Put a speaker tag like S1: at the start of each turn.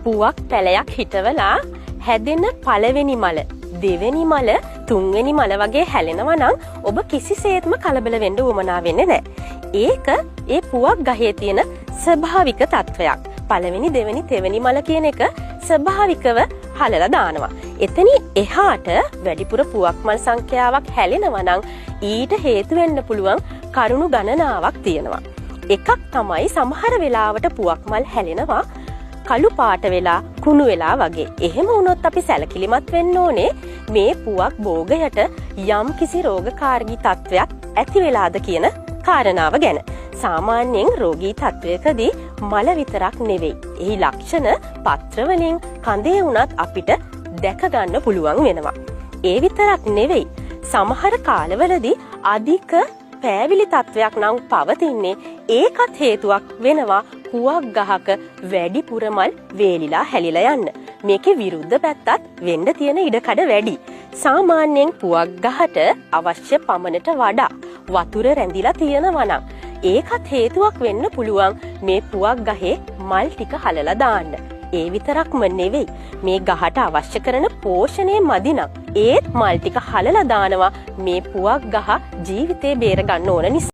S1: පුවක් පැලයක් හිටවලා හැදෙන පළවෙනි මල, දෙවෙනි මල, තුන්වෙනි මල වගේ හැලෙනවා නම් ඔබ කිසිසේත්ම කලබල වෙන්න උවමනා වෙන්නේ නැහැ. ඒක ඒ පුවක් ගහේ තියෙන ස්වභාවික තත්වයක්. පළවෙනි, දෙවෙනි, තෙවෙනි මල කියන එක ස්වභාවිකව හලලා දානවා. එතනින් එහාට වැඩිපුර පුවක් මල් සංඛ්‍යාවක් හැලෙනවා නම් ඊට හේතු වෙන්න පුළුවන් කරුණු ගණනාවක් තියෙනවා. එකක් තමයි සමහර වෙලාවට පුවක් මල් හැලෙනවා කළු පාට වෙලා කුණු වෙලා වගේ. එහෙම වුණොත් අපි සැලකිලිමත් වෙන්න ඕනේ මේ පුවක් භෝගයට යම් කිසි රෝගකාරී තත්වයක් ඇති වෙලාද කියන කාරණාව ගැන. සාමාන්‍යයෙන් රෝගී තත්වයකදී මල විතරක් නෙවෙයි. එහි ලක්ෂණ පත්‍ර වලින් කඳේ වුණත් අපිට දැක ගන්න පුළුවන් වෙනවා. ඒ විතරක් නෙවෙයි. සමහර කාලවලදී අධික පෑවිලි තත්වයක් නම් පවතින්නේ ඒකත් හේතුවක් වෙනවා පුවක් ගහක වැඩිපුර මල් වේලිලා හැලිලා යන්න. මේකේ විරුද්ධ පැත්තත් වෙන්න තියෙන ඉඩකඩ වැඩි. සාමාන්‍යයෙන් පුවක් ගහට අවශ්‍ය පමණට වඩා වතුර රැඳිලා තියෙනවා නම් ඒකත් හේතුවක් වෙන්න පුළුවන් මේ පුවක් ගහේ මල් ටික හලලා දාන්න. ඒ විතරක්ම නෙවෙයි මේ ගහට අවශ්‍ය කරන පෝෂණය මදි නම් ඒත් මල් ටික හලලා දානවා මේ පුවක් ගහ ජීවිතේ බේර ගන්න ඕන නිසා.